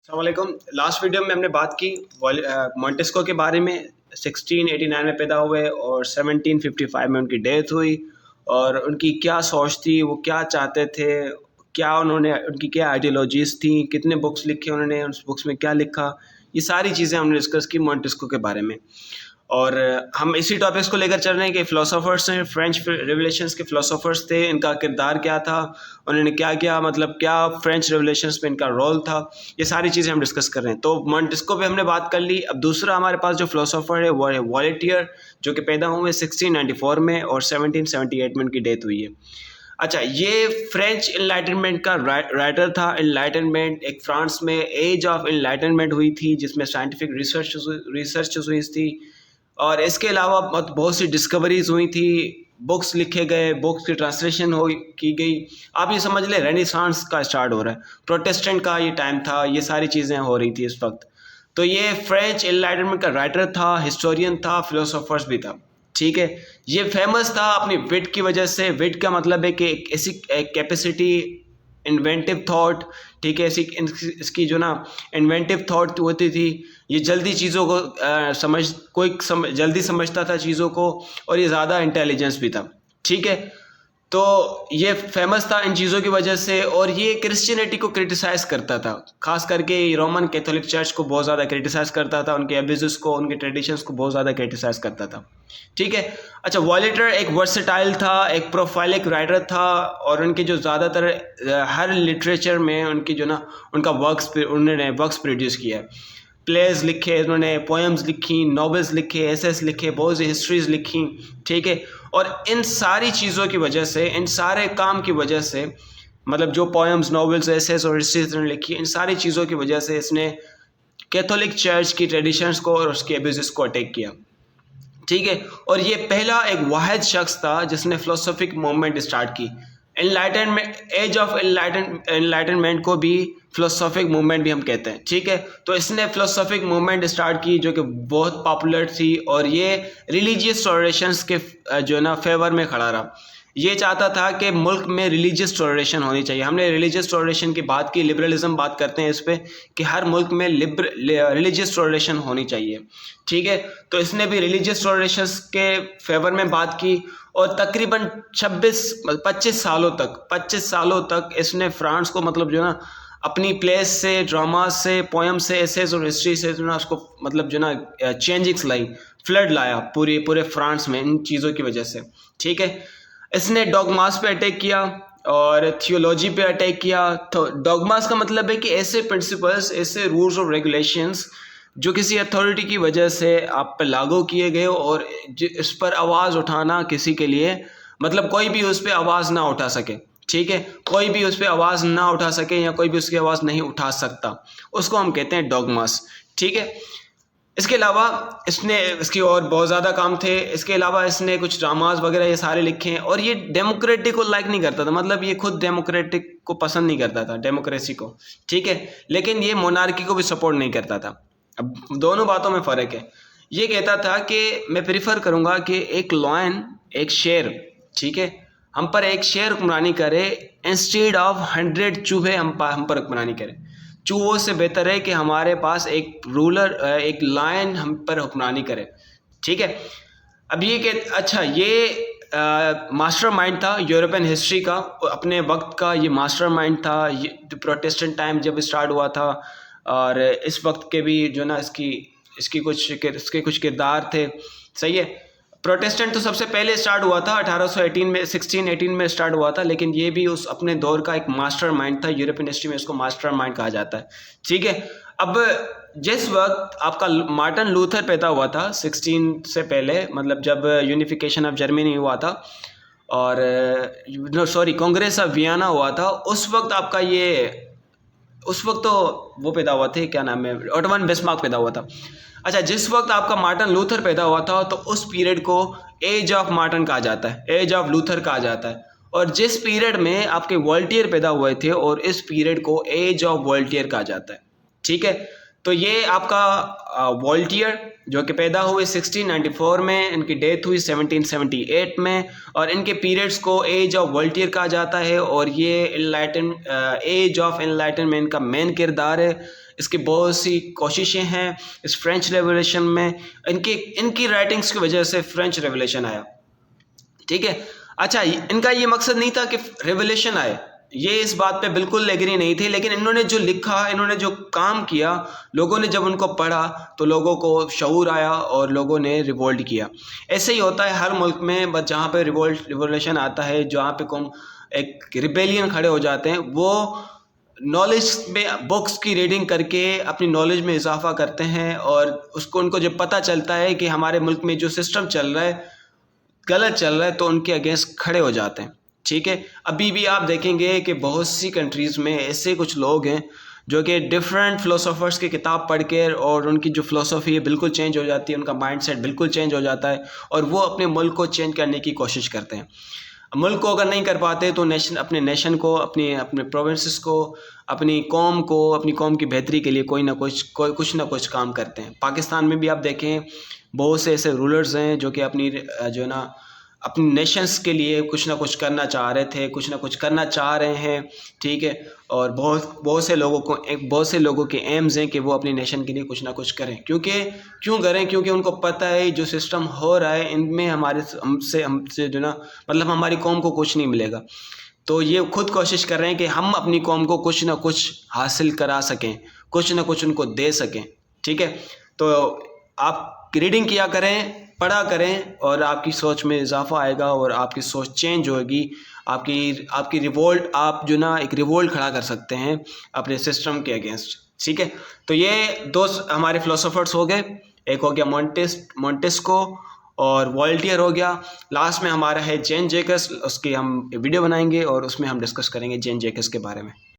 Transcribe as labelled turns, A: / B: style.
A: अस्सलामुअलैकुम। Last video में हमने बात की मॉन्टेस्को के बारे में। 1689 में पैदा हुए और 1755 में उनकी डेथ हुई। और उनकी क्या सोच थी, वो क्या चाहते थे, क्या उन्होंने उनकी क्या आइडियोलॉजीज़ थी, कितने बुक्स लिखे उन्होंने, उस बुक्स में क्या लिखा, ये सारी चीज़ें हमने डिस्कस की मॉन्टेस्को के बारे में। और हम इसी टॉपिक्स को लेकर चल रहे हैं कि फ़िलोसोफर्स हैं, फ्रेंच रेवोल्यूशंस के फ़िलोसोफर्स थे, इनका किरदार क्या था, उन्होंने क्या किया, मतलब क्या फ्रेंच रेवोल्यूशंस में इनका रोल था, ये सारी चीज़ें हम डिस्कस कर रहे हैं। तो मॉन्टेस्को पे हमने बात कर ली। अब दूसरा हमारे पास जो फ़िलोसोफर है वो है वॉलेटियर, जो कि पैदा हुए 1694 में और 1778 में उनकी डेथ हुई है। अच्छा, ये फ्रेंच इनलाइटनमेंट का राइटर था। इनलाइटनमेंट एक फ्रांस में एज ऑफ इनलाइटनमेंट हुई थी, जिसमें साइंटिफिक रिसर्च हुई थी और इसके अलावा बहुत सी डिस्कवरीज हुई थी, बुक्स लिखे गए, बुक्स की ट्रांसलेशन की गई। आप ये समझ लें रेनेसांस का स्टार्ट हो रहा है, प्रोटेस्टेंट का ये टाइम था, ये सारी चीज़ें हो रही थी इस वक्त। तो ये फ्रेंच एनलाइटनमेंट का राइटर था, हिस्टोरियन था, फिलोसोफर्स भी था। ठीक है, ये फेमस था अपनी विट की वजह से। विट का मतलब है कि एक ऐसी कैपेसिटी, इन्वेंटिव थॉट, ठीक है, इसकी जो ना इन्वेंटिव थॉट होती थी, ये जल्दी चीज़ों को जल्दी समझता था चीज़ों को, और ये ज़्यादा इंटेलिजेंस भी था। ठीक है, तो ये फेमस था इन चीज़ों की वजह से। और ये क्रिश्चियनिटी को क्रिटिसाइज़ करता था, खास करके रोमन कैथोलिक चर्च को बहुत ज़्यादा क्रिटिसाइज़ करता था, उनके एब्यूज़ को, उनके ट्रेडिशंस को बहुत ज़्यादा क्रिटिसाइज़ करता था। ठीक है। अच्छा, वॉलेटर एक वर्सेटाइल था, एक प्रोफाइलिक राइटर था, और उनके जो ज़्यादातर हर लिटरेचर में उनकी जो ना उनका उन्होंने वर्क्स प्रोड्यूस किया है। प्लेज लिखे उन्होंने, पोएम्स लिखी, नॉवेल्स लिखे, एसेस लिखे, बहुत सी हिस्ट्रीज लिखी। ठीक है, और इन सारी चीज़ों की वजह से, इन सारे काम की वजह से, मतलब जो पोएम्स, नॉवेल्स, एसेस और हिस्ट्रीज उन्होंने लिखी, इन सारी चीज़ों की वजह से इसने कैथोलिक चर्च की ट्रेडिशंस को और उसके एब्यूज़ को अटैक किया। ठीक है, और ये पहला एक वाहिद शख्स था जिसने फिलोसॉफिक मूवमेंट स्टार्ट की। एनलाइटनमेंट, एज ऑफ एनलाइटनमेंट को भी फिलोसॉफिक मूवमेंट भी हम कहते हैं। ठीक है, तो इसने फिलोसॉफिक मूवमेंट स्टार्ट की जो कि बहुत पॉपुलर थी, और ये रिलीजियस टॉलरेशंस के जो ना फेवर में खड़ा रहा। ये चाहता था कि मुल्क में रिलीजियस टॉलरेशन होनी चाहिए। हमने रिलीजियस टॉलरेशन की बात की, लिबरलिज्म बात करते हैं इस पर कि हर मुल्क में रिलीजियस टॉलरेशन होनी चाहिए। ठीक है, तो इसने भी रिलीजियस टॉलरेशन के फेवर में बात की, और तकरीबन 25 सालों तक इसने फ्रांस को, मतलब जो ना अपनी प्लेस से, ड्रामा से, पोएम से, एसेस और हिस्ट्री से जो ना उसको, मतलब जो ना चेंजिंग्स लाई, फ्लड लाया पूरे फ्रांस में इन चीज़ों की वजह से। ठीक है, इसने डॉगमास पे अटैक किया और थियोलॉजी पे अटैक किया। तो डॉगमास का मतलब है कि ऐसे प्रिंसिपल्स, ऐसे रूल्स और रेगुलेशंस जो किसी अथॉरिटी की वजह से आप पर लागू किए गए, और इस पर आवाज़ उठाना किसी के लिए, मतलब कोई भी उस पर आवाज़ ना उठा सके। ठीक है, कोई भी उस पर आवाज़ ना उठा सके, या कोई भी उसकी आवाज़ नहीं उठा सकता, उसको हम कहते हैं डॉगमास। ठीक है, इसके अलावा इसकी और बहुत ज़्यादा काम थे। इसके अलावा इसने कुछ ड्रामाज वगैरह ये सारे लिखे हैं, और ये डेमोक्रेटिक को लाइक नहीं करता था, मतलब ये खुद डेमोक्रेटिक को पसंद नहीं करता था, डेमोक्रेसी को। ठीक है, लेकिन ये मोनार्की को भी सपोर्ट नहीं करता था। अब दोनों बातों में फ़र्क है। ये कहता था कि मैं प्रीफर करूँगा कि एक लॉयन, एक शेर, ठीक है, हम पर एक शेर हुक्मरानी करे इंस्टेड ऑफ 100 चूहे हम पर हुक्मरानी करे। चूहों से बेहतर है कि हमारे पास एक रूलर, एक लायन हम पर हुक्मरानी करे। ठीक है, अब ये कि अच्छा, ये मास्टर माइंड था यूरोपियन हिस्ट्री का, अपने वक्त का ये मास्टर माइंड था। ये प्रोटेस्टेंट टाइम जब स्टार्ट हुआ था, और इस वक्त के भी जो ना इसके कुछ किरदार थे। सही है, प्रोटेस्टेंट तो सबसे पहले स्टार्ट हुआ था 1818 में, 1618 में स्टार्ट हुआ था, लेकिन ये भी उस अपने दौर का एक मास्टर माइंड था। यूरोपियन हिस्ट्री में इसको मास्टर माइंड कहा जाता है। ठीक है, अब जिस वक्त आपका मार्टिन लूथर पैदा हुआ था 16 से पहले, मतलब जब यूनिफिकेशन ऑफ जर्मनी हुआ था, और कांग्रेस ऑफ वियना हुआ था, उस वक्त तो वो पैदा हुआ थे, क्या नाम है, ओटोवन बिस्मार्क पैदा हुआ था। अच्छा, जिस वक्त आपका मार्टिन लूथर पैदा हुआ था, तो उस पीरियड को एज ऑफ मार्टिन कहा जाता है, एज ऑफ लूथर कहा जाता है। और जिस पीरियड में आपके वॉल्टियर पैदा हुए थे, और इस पीरियड को एज ऑफ वॉल्टियर कहा जाता है। ठीक है, तो ये आपका वॉल्टियर जो कि पैदा हुए 1694 में, इनकी डेथ हुई 1778 में, और इनके पीरियड्स को एज ऑफ वॉल्टियर कहा जाता है। और ये एज ऑफ एनलाइटनमेंट का मेन किरदार है। इसकी बहुत सी कोशिशें हैं इस फ्रेंच रेवोल्यूशन में, इनकी राइटिंग्स की वजह से फ्रेंच रेवोल्यूशन आया। ठीक है, अच्छा, इनका ये मकसद नहीं था कि रेवोल्यूशन आए, ये इस बात पे बिल्कुल एग्री नहीं थे, लेकिन इन्होंने जो लिखा, इन्होंने जो काम किया, लोगों ने जब उनको पढ़ा तो लोगों को शऊर आया और लोगों ने रिवोल्ट किया। ऐसे ही होता है हर मुल्क में, बस जहाँ पे रिवोल्यूशन आता है, जहाँ पे कौम एक रिबेलियन खड़े हो जाते हैं, वो नॉलेज में बुक्स की रीडिंग करके अपनी नॉलेज में इजाफा करते हैं, और उसको उनको जब पता चलता है कि हमारे मुल्क में जो सिस्टम चल रहा है गलत चल रहा है, तो उनके अगेंस्ट खड़े हो जाते हैं। ठीक है, अभी भी आप देखेंगे कि बहुत सी कंट्रीज़ में ऐसे कुछ लोग हैं जो कि डिफरेंट फ़िलोसोफर्स की किताब पढ़ के, और उनकी जो फ़िलोसफी है बिल्कुल चेंज हो जाती है, उनका माइंडसेट बिल्कुल चेंज हो जाता है, और वो अपने मुल्क को चेंज करने की कोशिश करते हैं। मुल्क को अगर नहीं कर पाते तो अपने नेशन को, अपने प्रोविंसेस को, अपनी कौम की बेहतरी के लिए कुछ ना कुछ काम करते हैं। पाकिस्तान में भी आप देखें, बहुत से ऐसे रूलर्स हैं जो कि जो है ना अपनी नेशंस के लिए कुछ ना कुछ करना चाह रहे थे, कुछ ना कुछ करना चाह रहे हैं। ठीक है, और बहुत से लोगों के एम्स हैं कि वो अपनी नेशन के लिए कुछ ना कुछ करें। क्यों करें? क्योंकि उनको पता है जो सिस्टम हो रहा है इनमें हमसे जो ना मतलब हमारी कौम को कुछ नहीं मिलेगा। तो ये खुद कोशिश कर रहे हैं कि हम अपनी कौम को कुछ ना कुछ हासिल करा सकें, कुछ ना कुछ उनको दे सकें। ठीक है, तो आप रीडिंग किया करें, पढ़ा करें, और आपकी सोच में इजाफा आएगा और आपकी सोच चेंज होगी। आपकी रिवोल्ट, आप जो ना एक रिवोल्ट खड़ा कर सकते हैं अपने सिस्टम के अगेंस्ट। ठीक है, तो ये दो हमारे फिलोसोफर्स हो गए, एक हो गया मोंटेस्को और वॉल्टियर हो गया। लास्ट में हमारा है जेन जैकस, उसकी हम वीडियो बनाएंगे और उसमें हम डिस्कस करेंगे जेन जैकस के बारे में।